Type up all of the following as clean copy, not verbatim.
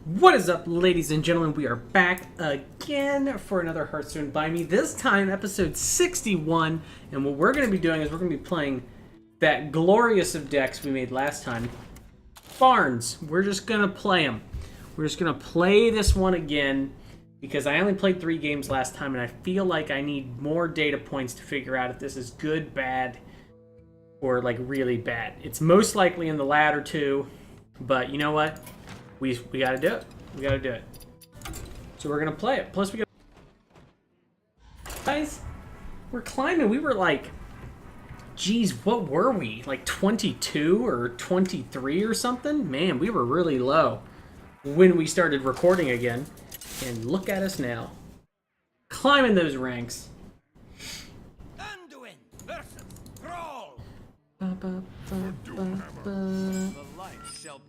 What is up, ladies and gentlemen? We are back again for another Hearthstone Bind Me. This time, episode 61. And what we're going to be doing is we're going to be playing that glorious of decks we made last time. Barnes. We're just going to play them. We're just going to play this one again because I only played 3 games last time and I feel like I need more data points to figure out if this is good, bad, or like really bad. It's most likely in the latter two, but you know what? We gotta do it. We gotta do it. So we're gonna play it. Plus we got... Guys, we're climbing. We were like... Geez, what were we? Like 22 or 23 or something? Man, we were really low when we started recording again. And look at us now. Climbing those ranks. Anduin versus Thrall.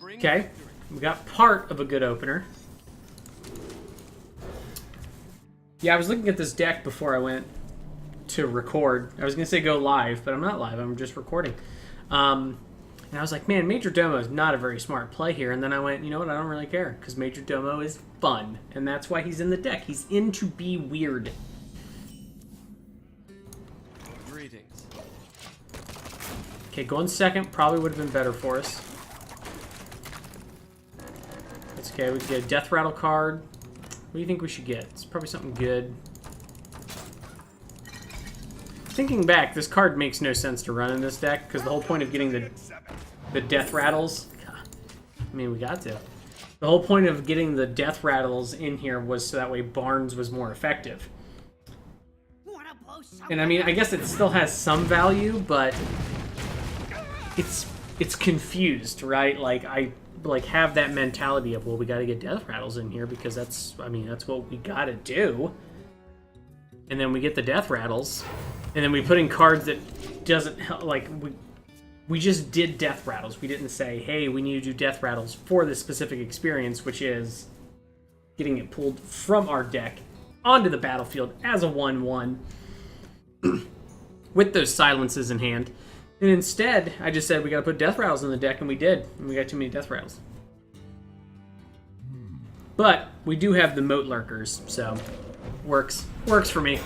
Okay. We got part of a good opener. Yeah, I was looking at this deck before I went to record. I was going to say go live, but I'm not live. I'm just recording. And I was like, man, Major Domo is not a very smart play here. And then I went, you know what? I don't really care because Major Domo is fun. And that's why he's in the deck. He's in to be weird. Greetings. Okay, going second probably would have been better for us. Okay, we can get a Death Rattle card. What do you think we should get? It's probably something good. Thinking back, this card makes no sense to run in this deck because the whole point of getting the Death Rattles... I mean, we got to. The whole point of getting the Death Rattles in here was so that way Barnes was more effective. And I mean, I guess it still has some value, but it's confused, right? Like, I... have that mentality of, well, we got to get Death Rattles in here because that's what we got to do. And then we get the Death Rattles, and then we put in cards that doesn't help. Like we just did Death Rattles. We didn't say, hey, we need to do Death Rattles for this specific experience, which is getting it pulled from our deck onto the battlefield as a 1/1 with those silences in hand. And instead, I just said we gotta put Death Rattles in the deck, and we did. And we got too many Death Rattles. But we do have the Moat Lurkers, so works for me.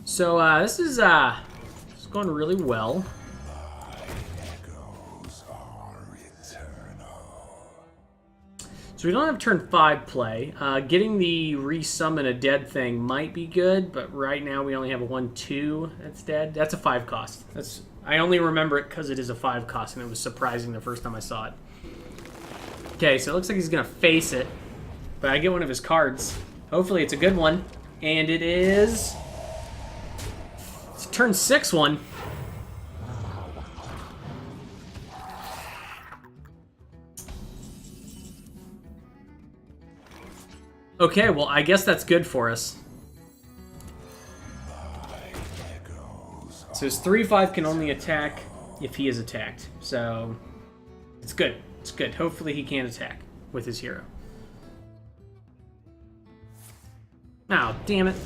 So this is going really well. So we don't have turn 5 play. Getting the resummon a dead thing might be good, but right now we only have a 1/2 that's dead. That's a 5 cost. I only remember it because it is a 5 cost, and it was surprising the first time I saw it. Okay, so it looks like he's going to face it, but I get one of his cards. Hopefully it's a good one, and it is... It's a turn 6 one. Okay, well, I guess that's good for us. So his 3/5 can only attack if he is attacked. So it's good. It's good. Hopefully he can attack with his hero. Oh, damn it.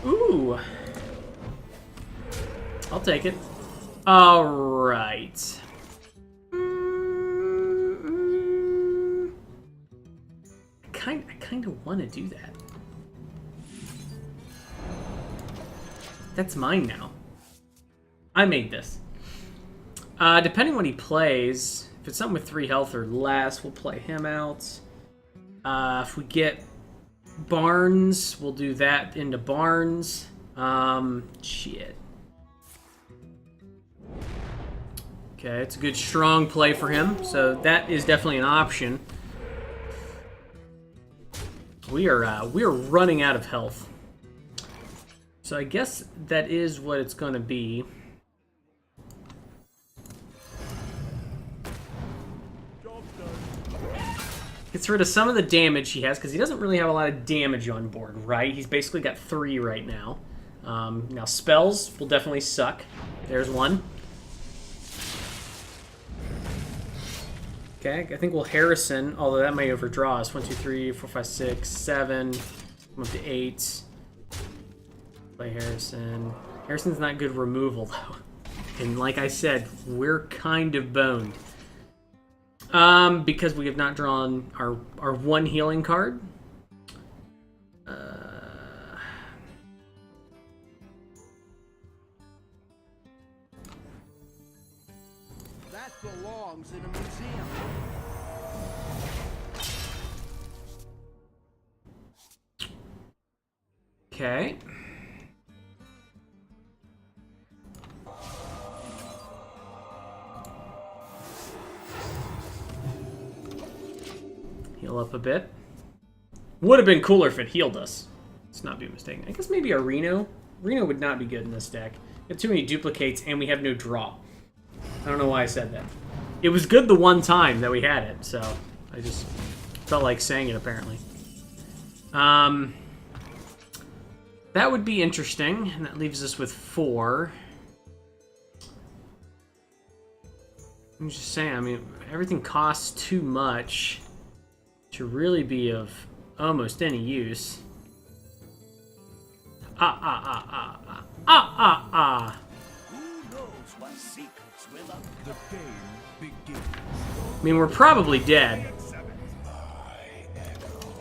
Ooh. I'll take it. All right. I kind of want to do that. That's mine now. I made this. Depending what he plays, if it's something with 3 health or less, we'll play him out. If we get Barnes, we'll do that into Barnes. Shit. Okay, it's a good strong play for him, so that is definitely an option. We are running out of health. So I guess that is what it's going to be. Gets rid of some of the damage he has, because he doesn't really have a lot of damage on board, right? He's basically got 3 right now. Now spells will definitely suck. There's one. Okay, I think we'll Harrison, although that may overdraw us. 1, 2, 3, 4, 5, 6, 7. I'm up to 8. Play Harrison. Harrison's not good removal, though. And like I said, we're kind of boned. Because we have not drawn our one healing card. That belongs in a museum. Okay. Heal up a bit. Would have been cooler if it healed us. Let's not be mistaken. I guess maybe a Reno. Reno would not be good in this deck. We have too many duplicates and we have no draw. I don't know why I said that. It was good the one time that we had it, so I just felt like saying it apparently. That would be interesting, and that leaves us with 4. I'm just saying, I mean, everything costs too much to really be of almost any use. Who knows what secrets will up? The game begins. I mean, we're probably dead.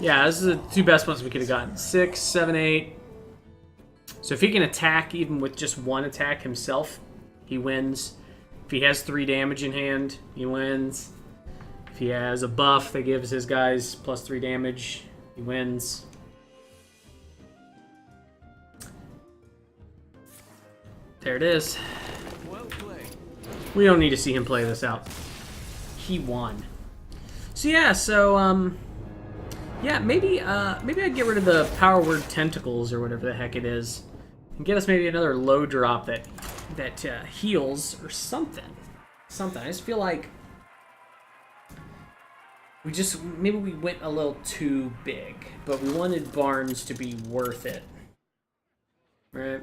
Yeah, this is the 2 best ones we could have gotten. 6, 7, 8. So if he can attack even with just 1 attack himself, he wins. If he has 3 damage in hand, he wins. If he has a buff that gives his guys plus 3 damage, he wins. There it is. Well played. We don't need to see him play this out. He won. So yeah, yeah, maybe I'd get rid of the power word tentacles or whatever the heck it is, and get us maybe another low drop that heals or something. Something. I just feel like maybe we went a little too big, but we wanted Barnes to be worth it, right?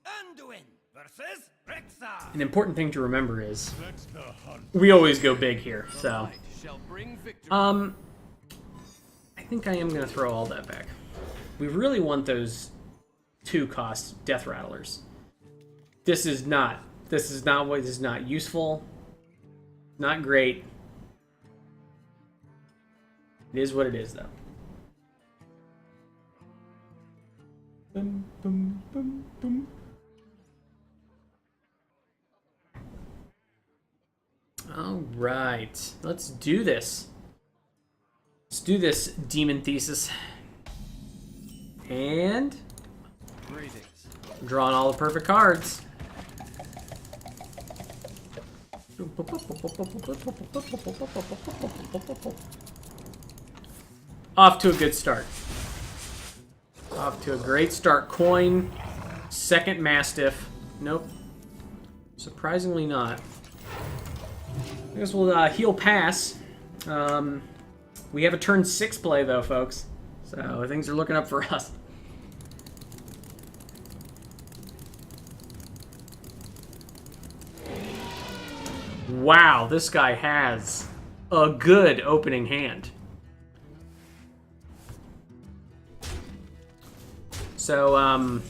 Anduin versus Rexar. An important thing to remember is we always go big here, so. Shall bring victory. I think I am going to throw all that back. We really want those 2-cost Death Rattlers. This is not useful. Not great. It is what it is, though. Boom, boom, boom, boom. All right, let's do this. Let's do this, Demon Thesis. And Greetings. drawing all the perfect cards. Off to a good start. Off to a great start. Coin, second Mastiff. Nope. Surprisingly not. I guess we'll heal pass. We have a turn 6 play though, folks. So things are looking up for us. Wow, this guy has a good opening hand. So,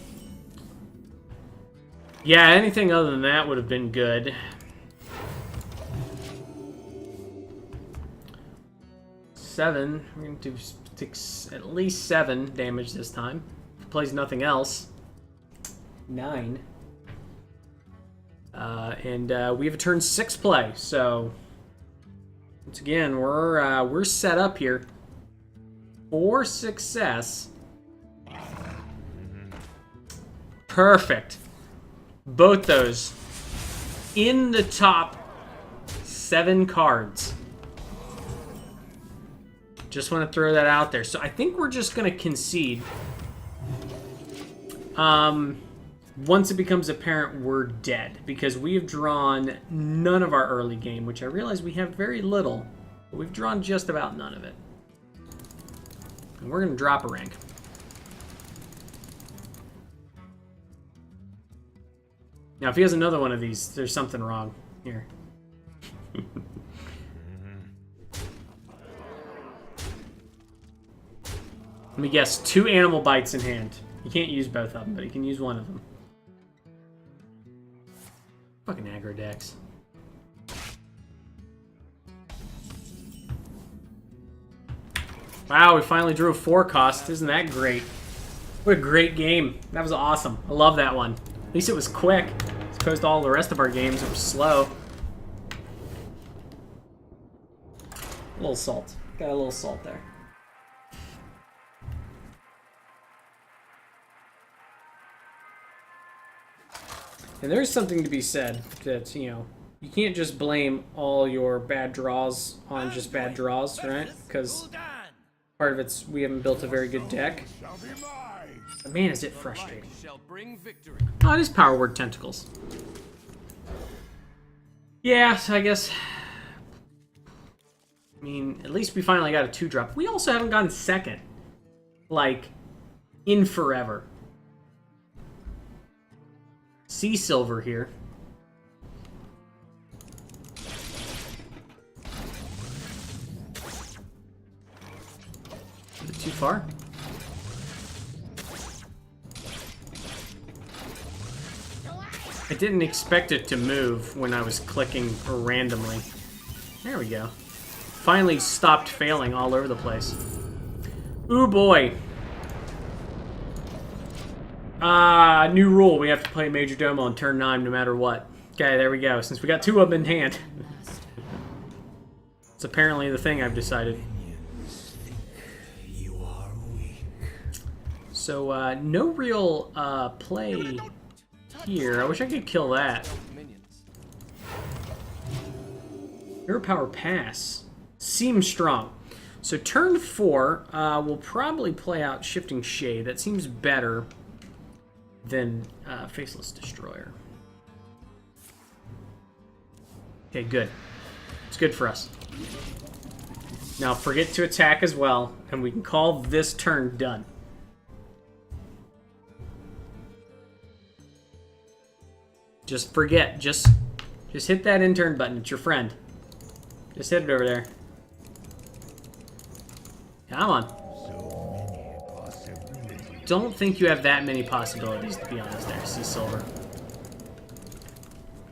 yeah, anything other than that would have been good. Seven. We're going to do at least 7 damage this time. If he plays nothing else. 9. And we have a turn 6 play, so once again we're set up here for success. Perfect. Both those in the top 7 cards. Just want to throw that out there. So I think we're just going to concede. Once it becomes apparent we're dead, because we have drawn none of our early game, which I realize we have very little, but we've drawn just about none of it. And we're going to drop a rank. Now, if he has another one of these, there's something wrong here. Let me guess, 2 animal bites in hand. He can't use both of them, but he can use one of them. Fucking aggro decks. Wow, we finally drew a 4 cost. Isn't that great? What a great game. That was awesome. I love that one. At least it was quick. As opposed to all the rest of our games that were slow. A little salt. Got a little salt there. And there's something to be said that, you know, you can't just blame all your bad draws on just bad draws, right? Because part of it's we haven't built a very good deck. But man, is it frustrating. Oh, it is Power Word Tentacles. Yeah, so I guess... I mean, at least we finally got a 2-drop. We also haven't gotten second. Like, in forever. Sea Silver here. Is it too far? I didn't expect it to move when I was clicking randomly. There we go. Finally stopped failing all over the place. Ooh boy. New rule. We have to play Major Domo on turn 9 no matter what. Okay, there we go. Since we got 2 of them in hand. It's apparently the thing I've decided. So, no real, play here. I wish I could kill that. Hero Power Pass. Seems strong. So turn 4, we'll probably play out Shifting Shade. That seems better than Faceless Destroyer. Okay, good. It's good for us. Now forget to attack as well, and we can call this turn done. Just forget. Just hit that in turn button. It's your friend. Just hit it over there. Come on. Don't think you have that many possibilities, to be honest, there, Sea Silver.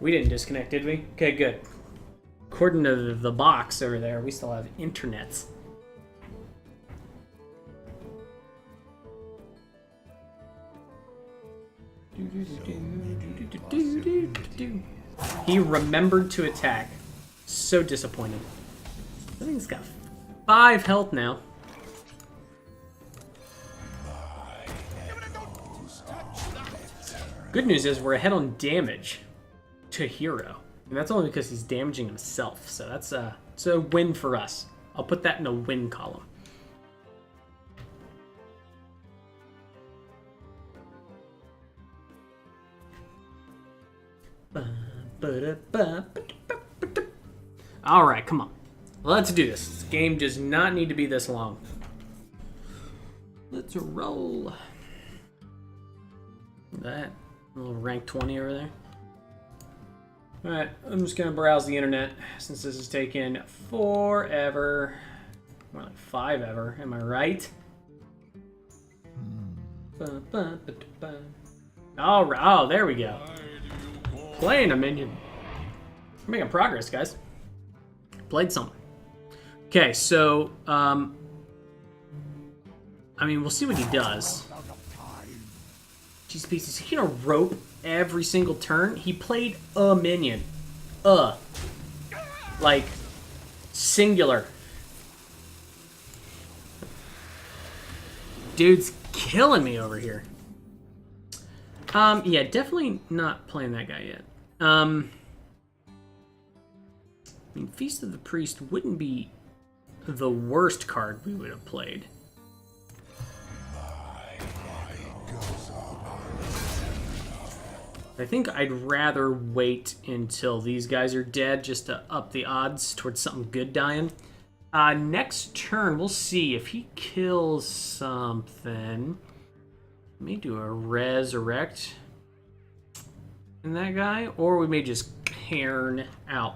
We didn't disconnect, did we? Okay, good. According to the box over there, we still have internets. He remembered to attack. So disappointed. I think he's got 5 health now. Good news is we're ahead on damage to Hero. And that's only because he's damaging himself. So that's it's a win for us. I'll put that in a win column. Alright, come on. Let's do this. This game does not need to be this long. Let's roll. That. A little rank 20 over there. Alright, I'm just going to browse the internet since this has taken forever. More like 5 ever, am I right? Alright, oh, there we go. Playing a minion. We're making progress, guys. Played something. Okay, so, I mean, we'll see what he does. Jeez, pieces. He gonna rope every single turn? He played a minion. Like, singular. Dude's killing me over here. Yeah, definitely not playing that guy yet. I mean, Feast of the Priest wouldn't be the worst card we would have played. I think I'd rather wait until these guys are dead just to up the odds towards something good dying. Next turn, we'll see if he kills something. May do a resurrect in that guy, or we may just Cairn out.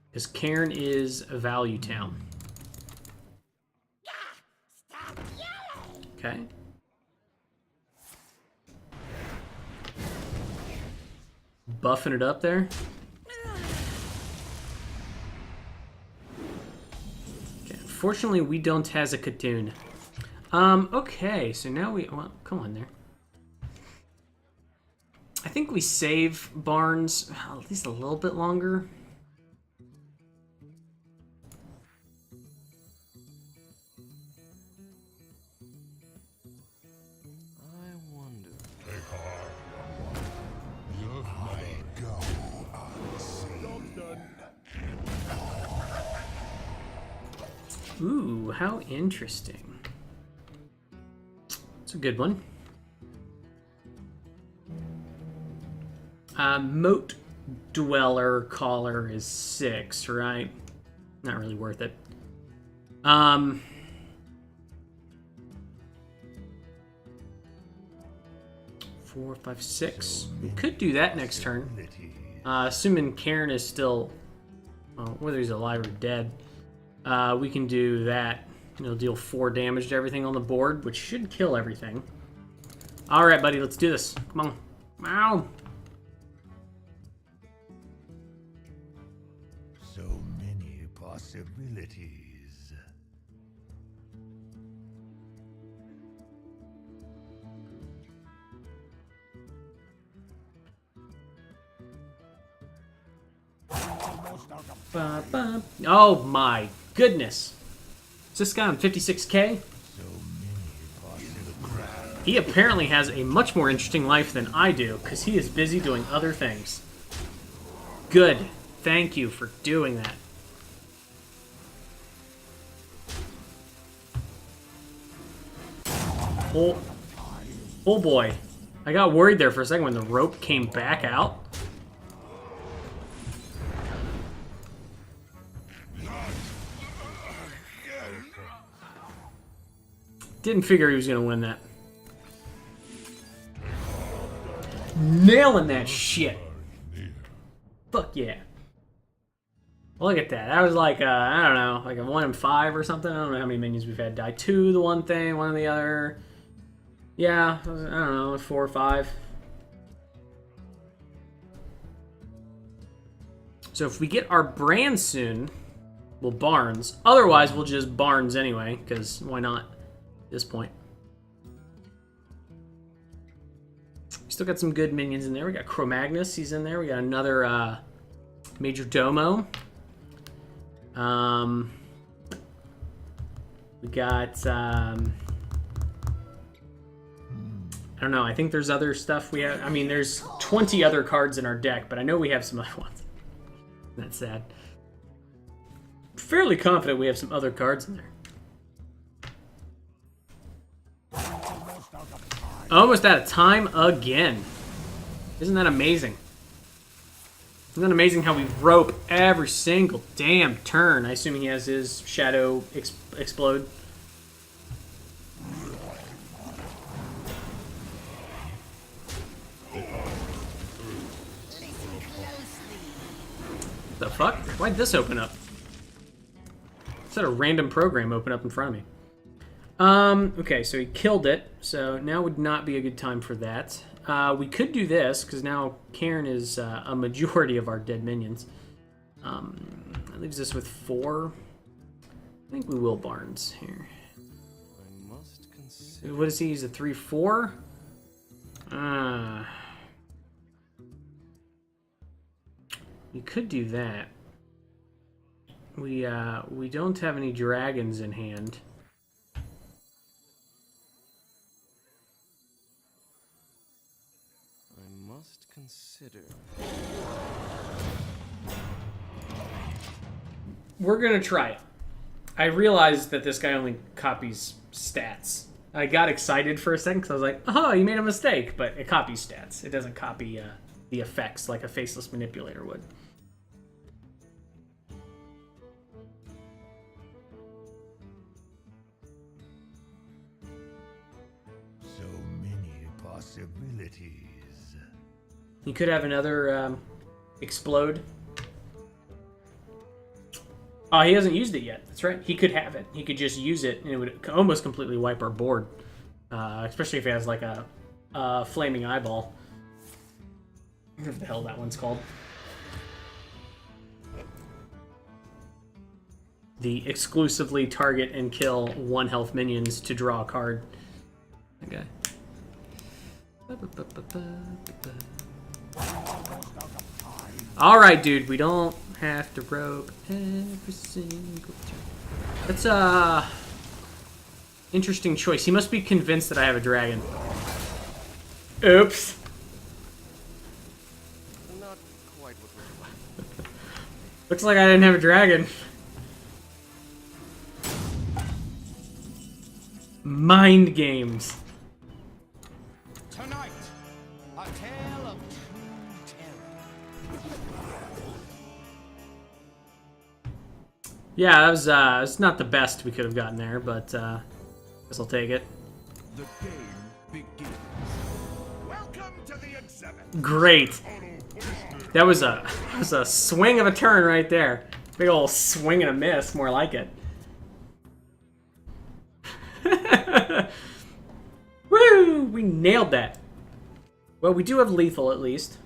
Because Cairn is a value town. Okay. buffing it up there. Okay, unfortunately, we don't have a Katoon. Okay, so now we... Well, come on there. I think we save Barnes at least a little bit longer. I wonder. Take heart, young one. You may go unseen. Ooh, how interesting. It's a good one. Moat Dweller Caller is 6, right? Not really worth it. 4, 5, 6. We could do that next turn. Assuming Karen is still... Well, whether he's alive or dead. We can do that. It'll deal 4 damage to everything on the board, which should kill everything. Alright, buddy, let's do this. Come on. Wow. So many possibilities. Ba-ba. Oh my goodness. Is this guy on 56k? He apparently has a much more interesting life than I do, because he is busy doing other things. Good. Thank you for doing that. Oh boy. I got worried there for a second when the rope came back out. Didn't figure he was going to win that. Nailing that shit. Fuck yeah. Look at that. That was like, I don't know, like a 1 in 5 or something. I don't know how many minions we've had die. 2 the one thing, 1 the other. Yeah, I don't know, 4 or 5. So if we get our brand soon, we'll Barnes. Otherwise, we'll just Barnes anyway, because why not at this point? Still got some good minions in there. We got Cro-Magnus, he's in there. We got another Major Domo. We got, I don't know, I think there's other stuff we have. I mean, there's 20 other cards in our deck, but I know we have some other ones. That's sad. Fairly confident we have some other cards in there. Almost out of time again. Isn't that amazing? Isn't that amazing how we rope every single damn turn? I assume he has his Shadow explode. The fuck? Why'd this open up? It's had a random program open up in front of me. Okay, so he killed it, so now would not be a good time for that. We could do this, because now Karen is a majority of our dead minions. That leaves us with 4. I think we will Barnes here. I must consider. What does he use, a 3-4? We could do that. We don't have any dragons in hand. I must consider. We're gonna try it. I realized that this guy only copies stats. I got excited for a second because I was like, oh, you made a mistake, but it copies stats. It doesn't copy the effects like a faceless manipulator would. So many possibilities. You could have another explode. Oh, he hasn't used it yet. That's right. He could have it. He could just use it, and it would almost completely wipe our board. Especially if he has like a flaming eyeball. Whatever the hell that one's called. The exclusively target and kill 1 health minions to draw a card. Okay. Alright, dude, we don't have to rogue every single turn. That's interesting choice. He must be convinced that I have a dragon. Oops. Not quite what we want. Looks like I didn't have a dragon. Mind games. Tonight, a tale of true terror. Yeah, that was it's not the best we could have gotten there, but guess I'll take it. The game begins. Welcome to the exhibit. Great. That was a swing of a turn right there. Big ol' swing and a miss, more like it. Woo! We nailed that. Well, we do have lethal at least.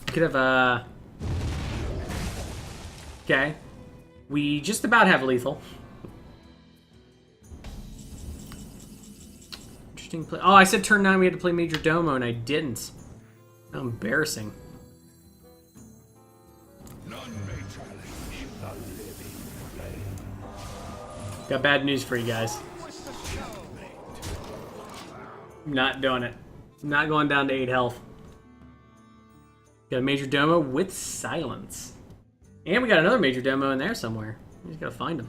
We could have okay. We just about have lethal. Interesting play. Oh, I said turn 9 we had to play Major Domo and I didn't. How embarrassing. None may challenge the living flame. Got bad news for you guys. Not doing it. Not going down to 8 health. Got a Major Domo with silence. And we got another Major Domo in there somewhere. We just gotta find him.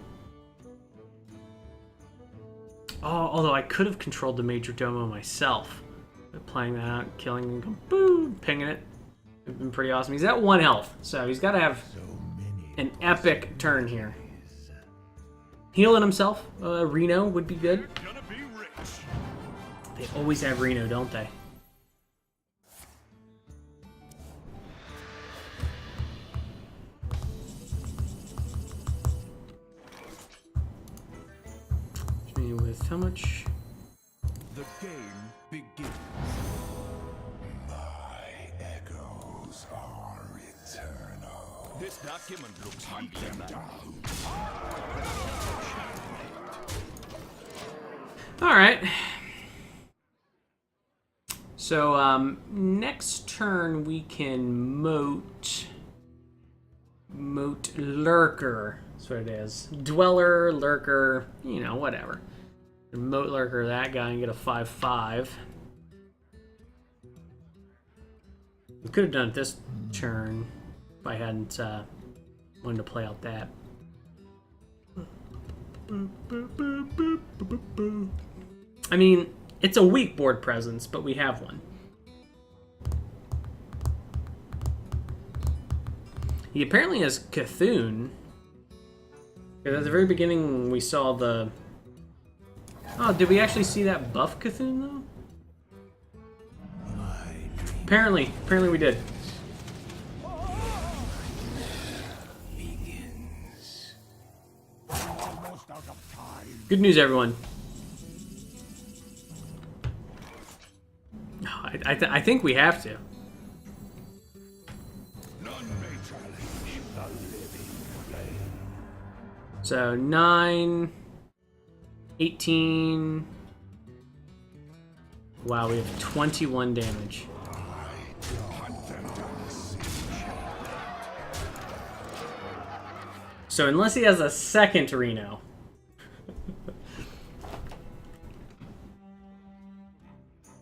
Oh, although I could have controlled the Major Domo myself. By playing that out, killing him, going boom, pinging it. It would have been pretty awesome. He's at 1 health, so he's gotta have So many an epic turn here. Healing himself, Reno would be good. Gonna be rich. They always have Reno, don't they? With how much? The game begins. my echoes are eternal. This document looks medium. All right. So next turn we can moat lurker. That's what it is. Dweller, lurker, you know, whatever. Moat lurker that guy and get a 5/5. We could have done it this turn if I hadn't wanted to play out that. I mean, it's a weak board presence, but we have one. He apparently has Cthulhu. Because at the very beginning we saw the... Oh, did we actually see that buff Cthulhu though? Apparently we did. Almost out of time. Good news, everyone. I think we have to. None may challenge the living flame. So 9, 18. Wow, we have 21 damage. So unless he has a second Reno.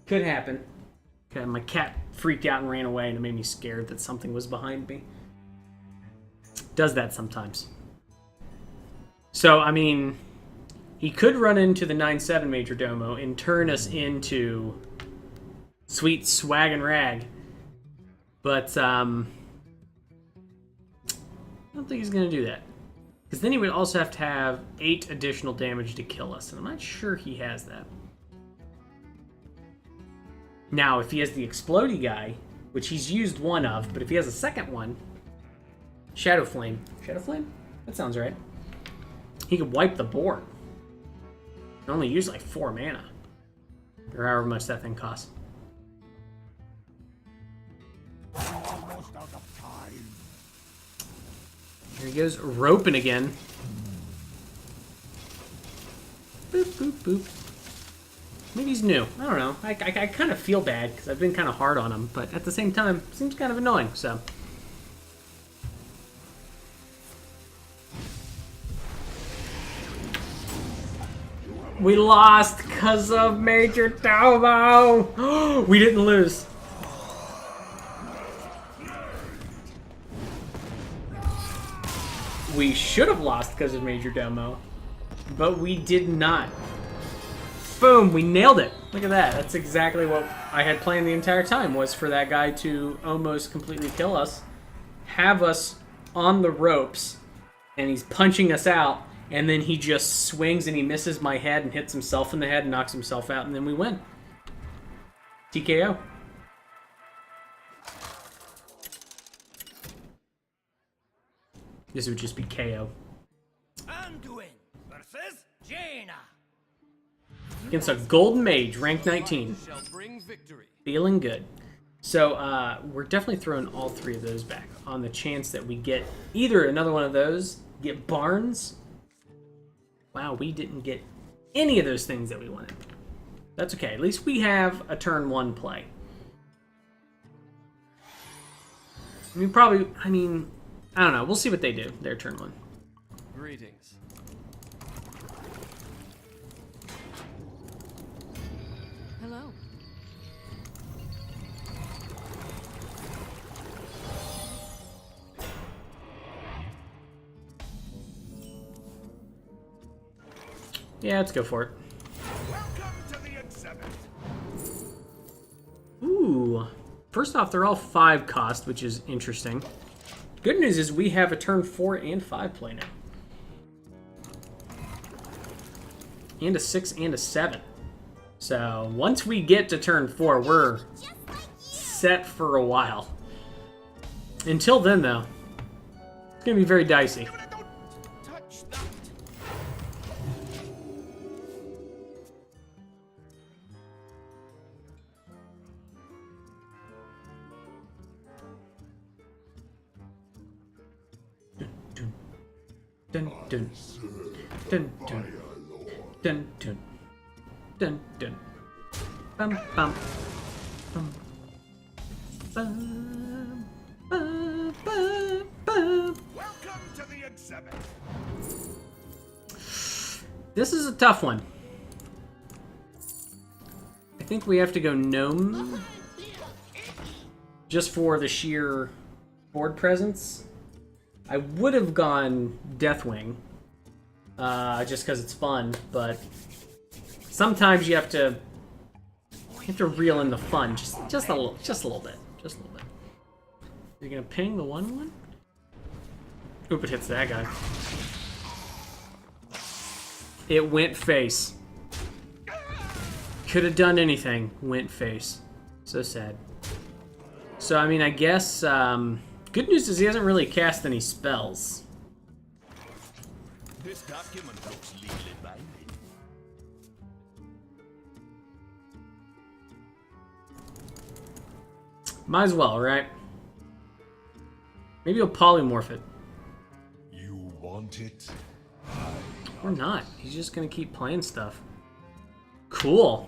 Could happen. Okay, my cat freaked out and ran away and it made me scared that something was behind me. Does that sometimes. So, I mean, he could run into the 9/7 Major Domo and turn us into sweet swag and rag. But, I don't think he's going to do that. Because then he would also have to have 8 additional damage to kill us, and I'm not sure he has that. Now, if he has the Explodey guy, which he's used one of, but if he has a second one, Shadow Flame. Shadow Flame? That sounds right. He could wipe the board. He only use like 4 mana. Or however much that thing costs. There he goes, roping again. Boop, boop, boop. Maybe he's new. I don't know. I kind of feel bad because I've been kind of hard on him, but at the same time, seems kind of annoying, so. We lost because of Major Domo. We didn't lose. We should have lost because of Major Domo, but we did not. Boom, we nailed it. Look at that. That's exactly what I had planned the entire time, was for that guy to almost completely kill us, have us on the ropes, and he's punching us out, and then he just swings and he misses my head and hits himself in the head and knocks himself out, and then we win. TKO. This would just be KO. Anduin versus Jaina. Against a Golden Mage, rank 19. Shall bring victory. Feeling good. So we're definitely throwing all three of those back on the chance that we get either another one of those, get Barnes. Wow, we didn't get any of those things that we wanted. That's okay. At least we have a turn 1 play. I mean, I don't know. We'll see what they do. Their turn 1. Greetings. Hello. Yeah, let's go for it. Welcome to the exhibit. Ooh. First off, they're all 5 cost, which is interesting. Good news is we have a turn 4 and 5 play now. And a 6 and a 7. So once we get to turn 4, we're set for a while. Until then, though, it's going to be very dicey. Don't touch that. Dun dun dun dun dun dun dun dun bum bum bum bum bum bum bum. Welcome to the exhibit. This is a tough one. I think we have to go gnome just for the sheer board presence. I would have gone Deathwing, just because it's fun, but sometimes you have to reel in the fun, just a little bit. You're gonna ping the 1/1? Oop! It hits that guy. It went face. Could have done anything. Went face. So sad. So I mean, I guess. Good news is he hasn't really cast any spells. This document looks legally binding. Might as well, right? Maybe he'll polymorph it. You want it? Or not. He's just gonna keep playing stuff. Cool.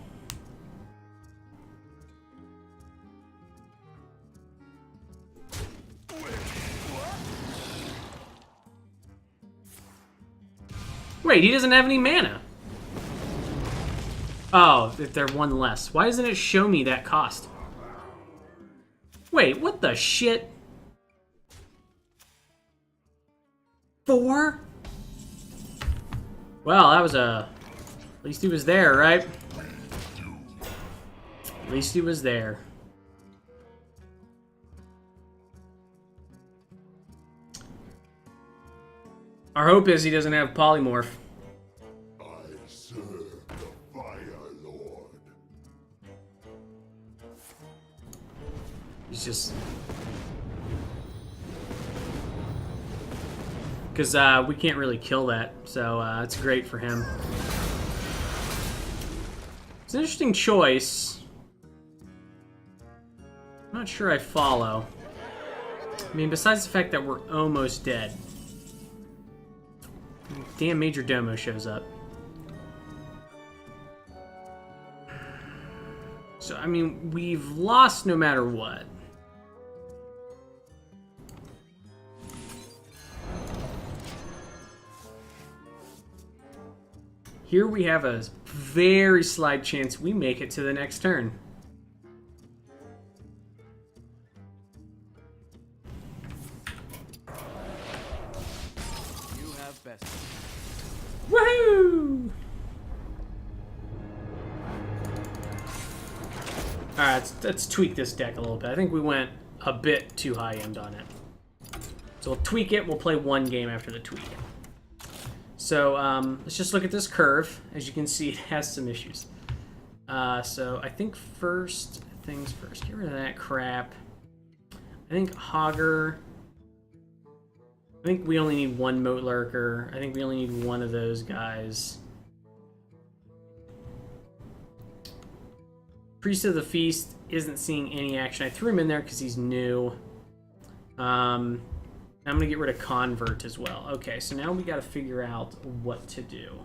Wait, he doesn't have any mana. Oh, if they're 1 less. Why doesn't it show me that cost? Wait, what the shit? 4? Well, that was a... At least he was there, right? At least he was there. Our hope is he doesn't have polymorph. I serve the Fire Lord. He's just... Because we can't really kill that, so it's great for him. It's an interesting choice. I'm not sure I follow. I mean, besides the fact that we're almost dead. Damn Major Domo shows up. So, I mean, we've lost no matter what. Here we have a very slight chance we make it to the next turn. You have best. Woohoo! Alright, let's tweak this deck a little bit. I think we went a bit too high end on it. So we'll tweak it. We'll play one game after the tweak. So let's just look at this curve. As you can see, it has some issues. So I think first things first. Get rid of that crap. I think Hogger. I think we only need one Moat Lurker. I think we only need one of those guys. Priest of the Feast isn't seeing any action. I threw him in there because he's new. I'm going to get rid of Convert as well. Okay, so now we got to figure out what to do.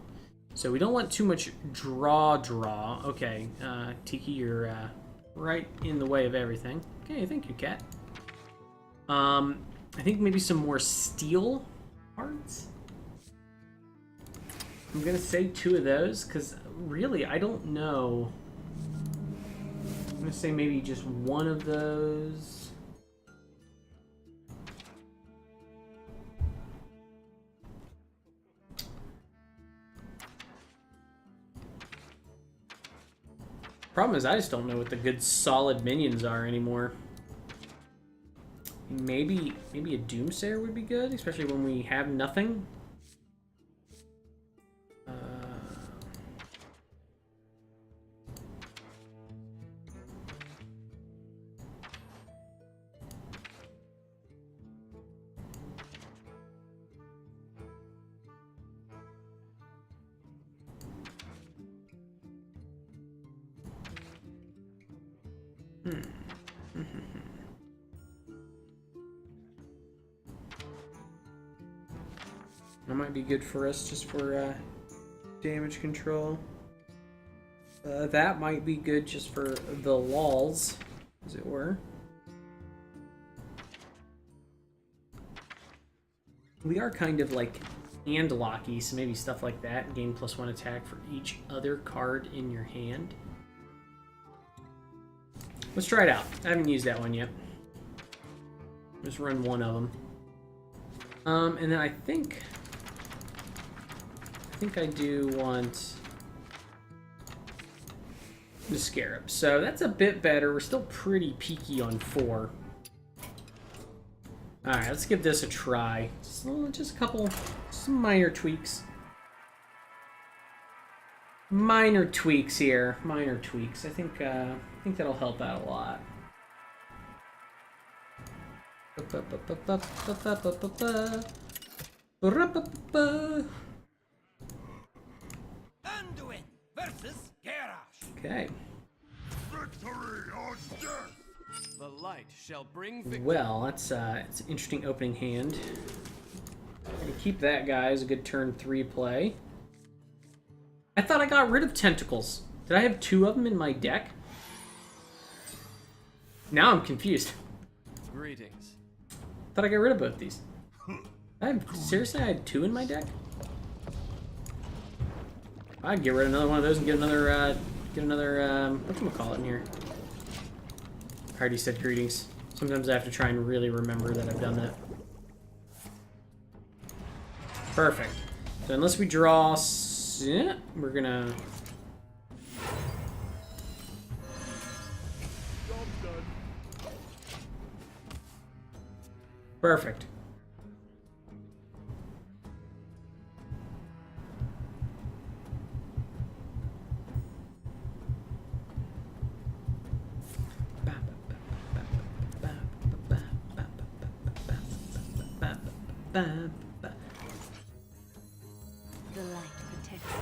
So we don't want too much draw. Okay, Tiki, you're right in the way of everything. Okay, thank you, Cat. I think maybe some more steel cards. I'm going to say 2 of those because really I don't know. I'm going to say maybe just 1 of those. Problem is, I just don't know what the good solid minions are anymore. Maybe a Doomsayer would be good, especially when we have nothing. That might be good for us just for damage control. That might be good just for the walls, as it were. We are kind of like hand-locky, so maybe stuff like that. Gain +1 attack for each other card in your hand. Let's try it out. I haven't used that one yet. Just run one of them. And then I think I do want the Scarab. So that's a bit better. We're still pretty peaky on 4. Alright, let's give this a try. Just a couple, some minor tweaks. Minor tweaks here. Minor tweaks. I think that'll help out a lot. Anduin versus Garrosh. Okay. Victory or death! The light shall bring victory. Well, that's it's an interesting opening hand. I'm gonna keep that guy as a good turn 3 play. I thought I got rid of Tentacles. Did I have 2 of them in my deck? Now I'm confused. Greetings. Thought I got rid of both these. Seriously, I had 2 in my deck? I'd get rid of another one of those and get another whatchamacallit in here. I already said greetings. Sometimes I have to try and really remember that I've done that. Perfect. So unless we draw, we're gonna. Perfect. The light protects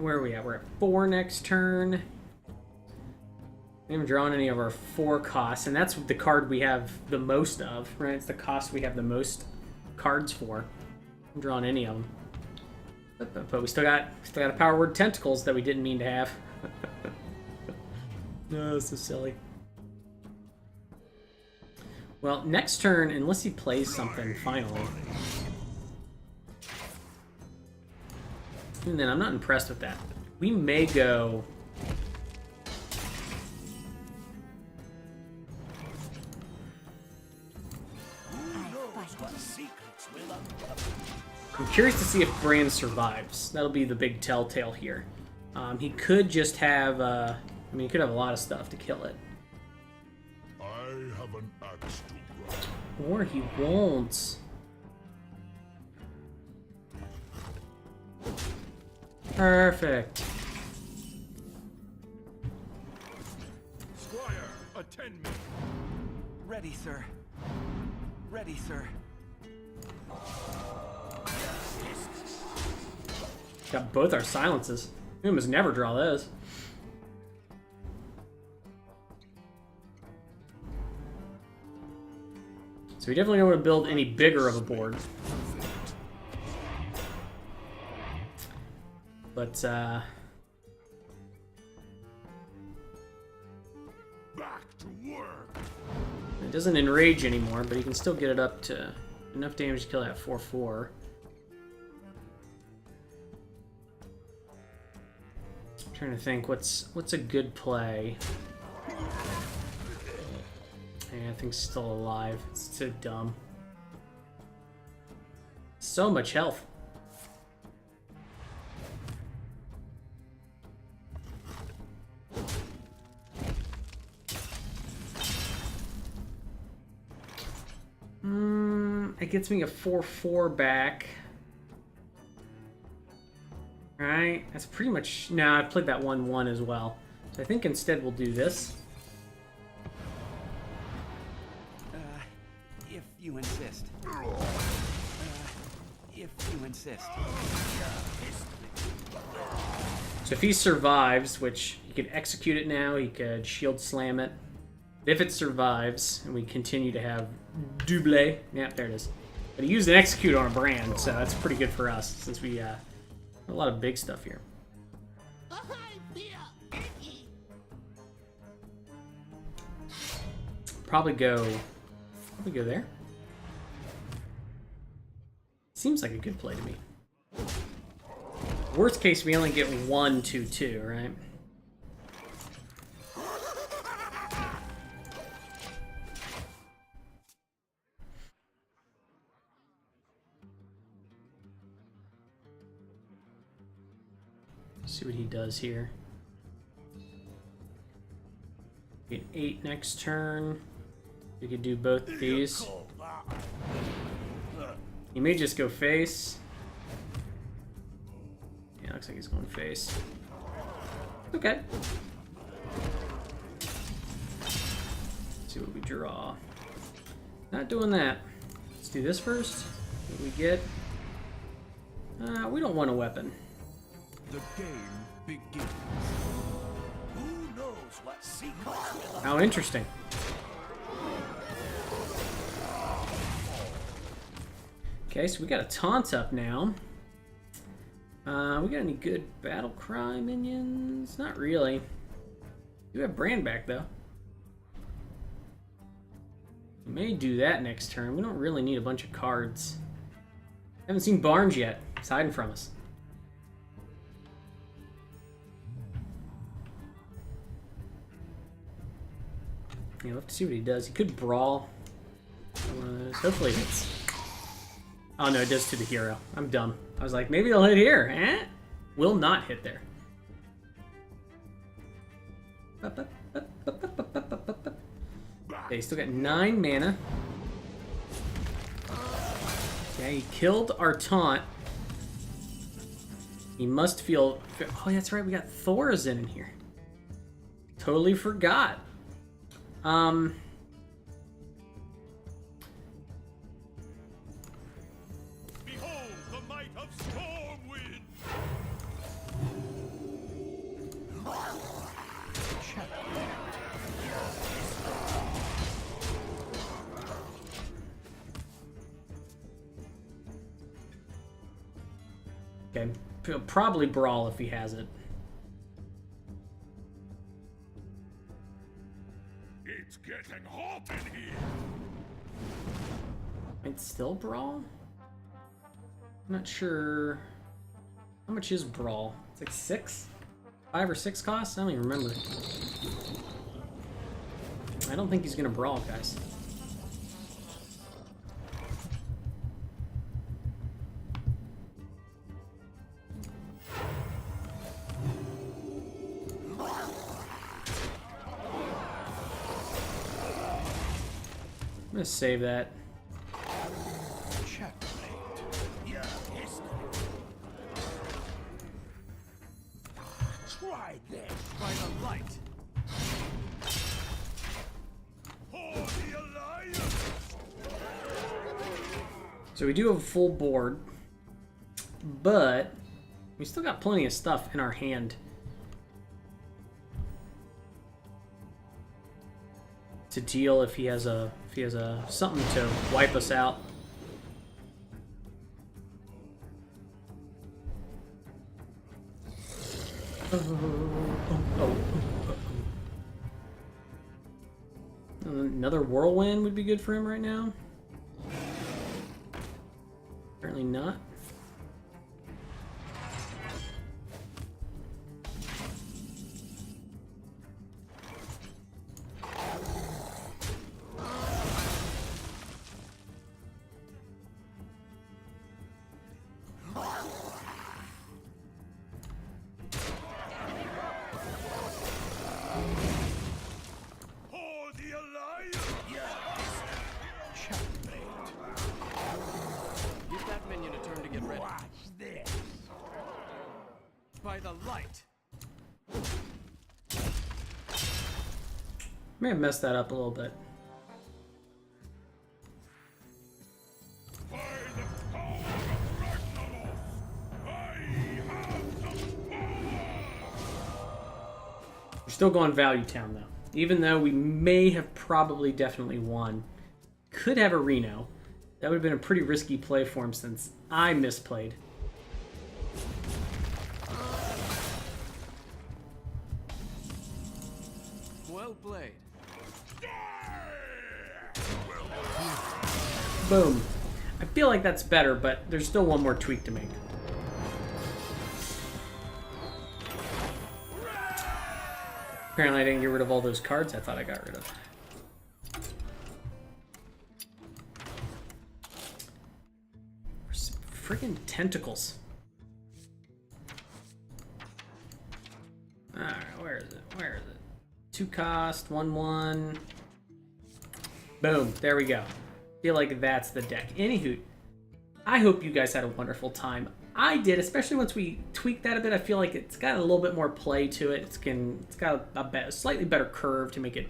Where are we at? We're at 4 next turn. I We haven't drawn any of our 4 costs, and that's the card we have the most of, right? It's the cost we have the most cards for. I haven't drawn any of them. But we still got a power word tentacles that we didn't mean to have. No, this is silly. Well, next turn, unless he plays something finally. And then I'm not impressed with that. We may go... I'm curious to see if Bran survives. That'll be the big telltale here. He could just have, I mean, he could have a lot of stuff to kill it. I have an axe to grind. Or he won't. Perfect. Squire, attend me. Ready, sir. Ready, sir. Got both our silences. We must never draw those. So we definitely don't want to build any bigger of a board. But, Back to work. it doesn't enrage anymore, but he can still get it up to enough damage to kill that 4/4. Trying to think what's a good play. Yeah, I think still alive. It's so dumb. So much health. It gets me a 4/4 back. Right, that's pretty much... No, I played that 1/1 as well. So I think instead we'll do this. If you insist. If you insist. So if he survives, which he could execute it now, he could shield slam it. If it survives, and we continue to have double, yeah, there it is. But he used an execute on a brand, so that's pretty good for us, since we a lot of big stuff here. Probably go there. Seems like a good play to me. Worst case, we only get 1 2/2, right? See what he does here. Get 8 next turn. We could do both of these. He may just go face. Yeah, looks like he's going face. Okay. Let's see what we draw. Not doing that. Let's do this first. What do we get? We don't want a weapon. The game begins. Who knows what secrets will How interesting. Okay, so we got a taunt up now. We got any good battle cry minions? Not really. We have Brand back though. We may do that next turn. We don't really need a bunch of cards. Haven't seen Barnes yet. He's hiding from us. Yeah, we'll have to see what he does. He could brawl. One of those. Hopefully it hits. Oh no, it does to the hero. I'm dumb. I was like, maybe they'll hit here. Eh? Will not hit there. Okay, still got 9 mana. Okay, he killed our taunt. He must feel... Oh, that's right, we got Thorazin in here. Totally forgot. Behold the might of Stormwind. Okay, he'll probably brawl if he has it. It's getting hot in here. Might still brawl? I'm not sure. How much is brawl? It's like 6? 5 or 6 costs? I don't even remember. I don't think he's gonna brawl, guys. I'm gonna save that. Checkmate. Yeah, history. Try this. By the light. For the Alliance. So we do have a full board, but we still got plenty of stuff in our hand to deal if he has a something to wipe us out. Another whirlwind would be good for him right now. Apparently not. For the Alliance. Checkmate. Give that minion a turn to get ready. Watch this. By the light. May have messed that up a little bit. By the power of Ragnarok, I have the power. We're still going Value Town though. Even though we may have probably definitely won. Could have a Reno. That would have been a pretty risky play for him since I misplayed. Well played. Boom. I feel like that's better, but there's still one more tweak to make. Apparently I didn't get rid of all those cards I thought I got rid of. Freaking tentacles. Alright, where is it? Where is it? 2 cost, 1/1. Boom, there we go. Feel like that's the deck. Anywho, I hope you guys had a wonderful time. I did, especially once we tweaked that a bit. I feel like it's got a little bit more play to it. It's got a slightly better curve to make it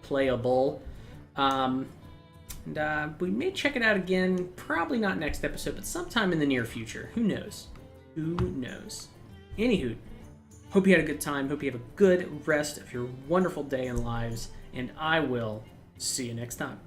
playable. We may check it out again, probably not next episode, but sometime in the near future. Who knows? Who knows? Anywho, hope you had a good time. Hope you have a good rest of your wonderful day and lives, and I will see you next time.